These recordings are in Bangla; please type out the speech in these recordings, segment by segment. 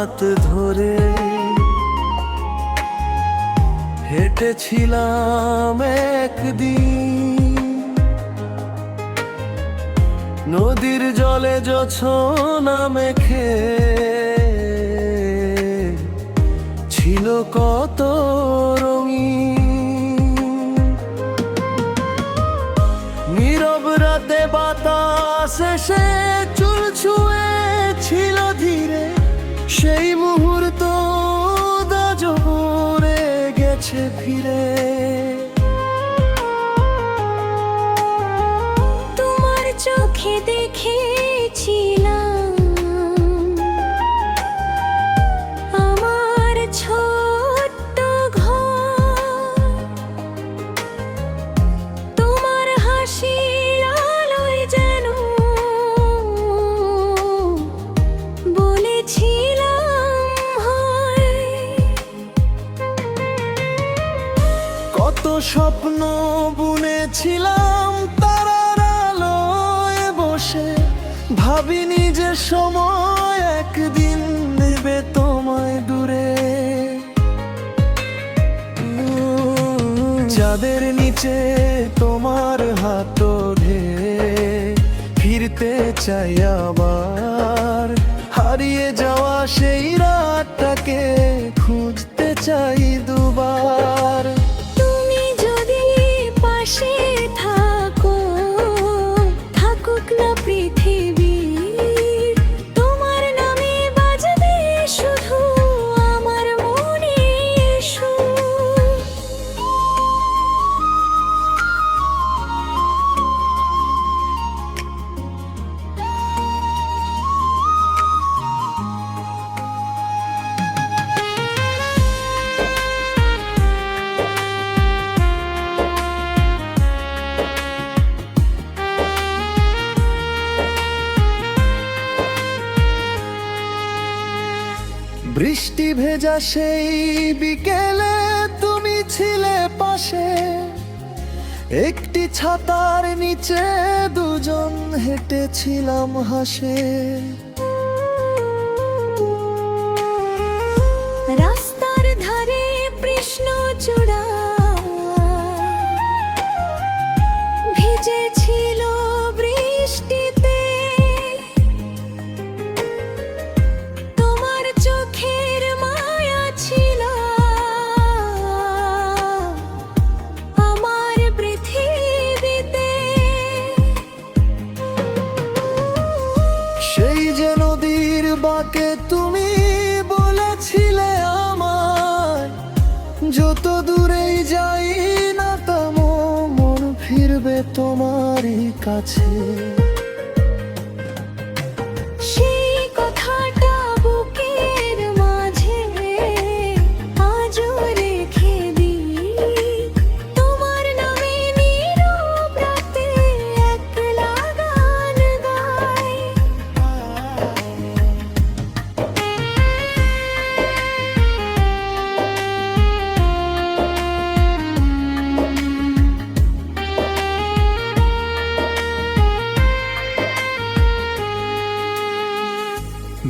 হাত ধরে হেঁটেছিলাম একদিন, নদীর জলে জোছনা মেখে ছিল কত রঙিন। নীরব রাতে বাতাস এসে চুল ছুঁয়েছিল ধীরে, সেই মুহূর্ত আজও পড়ে গেছে ফিরে। তোমার চোখে দেখেছিলাম আমার ছোট্ট ঘর, তোমার হাসির আলোয় যেন বলেছিলাম হয়। কত স্বপ্ন বুনেছিলাম তারার আলোয় বসে, ভাবিনি যে সময় একদিন নেবে তোমায় দূরে। চাঁদের নিচে তোমার হাত ধরে ফিরতে চাই আবার, হারিয়ে যাওয়া সেই রাতটাকে খুঁজতে চাই দুবার। তুমি যদি পাশে থাকো, থাকুক না পৃথিবী, তোমার নামে বাজবে শুধু আমার মনে সুর। বৃষ্টি ভেজা সেই বিকেলে তুমি ছিলে পাশে, একটি ছাতার নিচে দুজন হেঁটেছিলাম হাসে। রাস্তার ধারে কৃষ্ণচূড়া ভিজেছিল বৃষ্টিতে, তোমার চোখের মায়া ছিল আমার পৃথিবীতে। সেই যে নদীর বাঁকে তুমি বলেছিলে আমায়, যত দূরেই যাই না তেমন মন ফিরবে তোমারই কাছে। সেই কথাটা বুকের মাঝে আজও রেখে দিই, তোমার নামে নীরব রাতে একলা গান গাই।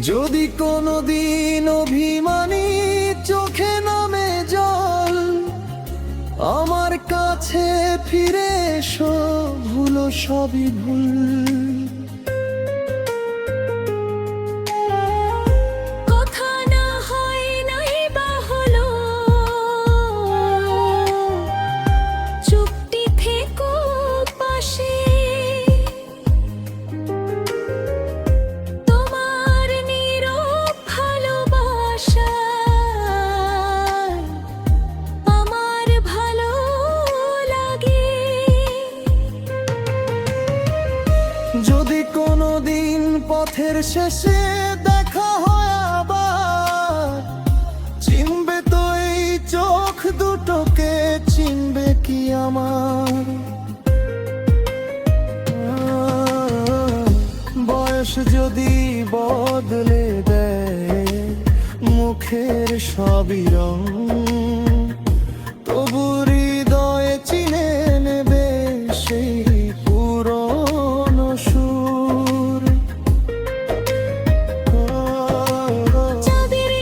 যদি কোনোদিন অভিমানী চোখে নামে জল, আমার কাছে ফিরে এসো, ভুলো সবই ভুল। কথা না হয় নাই বা হলো, চুপটি থেকো পাশে, তোমার নীরব ভালোবাসায় আমার ভালো লাগে। যদি কোনোদিন পথের শেষে দেখা হয় আবার, চিনবে তো এই চোখ দুটোকে, চিনবে কি আমার? বয়স যদি বদলে দেয় মুখের সবই রং, তবু হৃদয়ে চিনে নেবে সেই পুরনো সুর। চাঁদের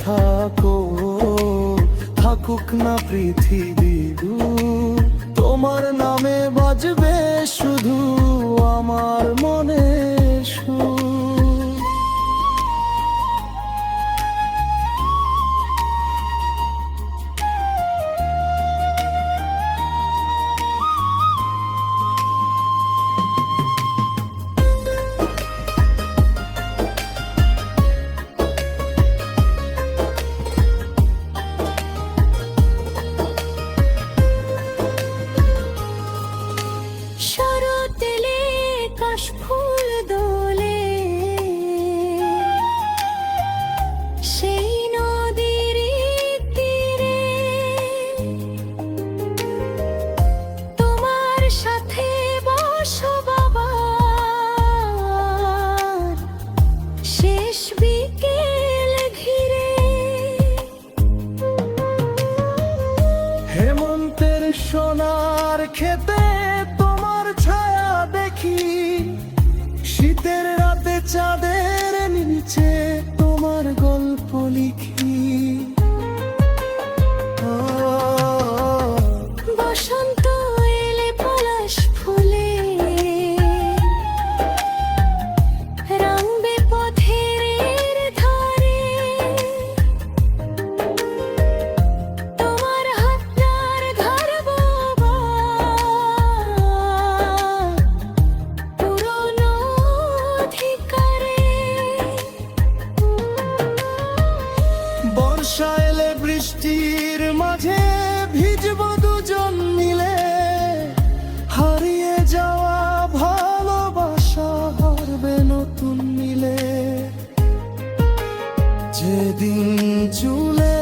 থাকো, থাকুক না পৃথিবী দূর, তোমার নামে বাজবে শুধু আমার মনে সুর। শরৎ এলে কাশফুল দোলে, সেই নদীর তীরে তোমার সাথে বসবাবা শেষ বিকেল ঘিরে। হেমন্তের সোনার খেতে তোমার ছায়া দেখি, শীতের রাতে চাঁদের নিচে তোমার গল্প লিখি। বসন্ত এলে পলাশ ফুলে, রাঙবে পথের ধারে তোমার হাতটার ধরবো পুরনো অধিকারে। বর্ষা এলে বৃষ্টির মাঝে ভিজব দুজন মিলে, হারিয়ে যাওয়া ভালোবাসা হারবে নতুন মিলে। যেদিন চুলে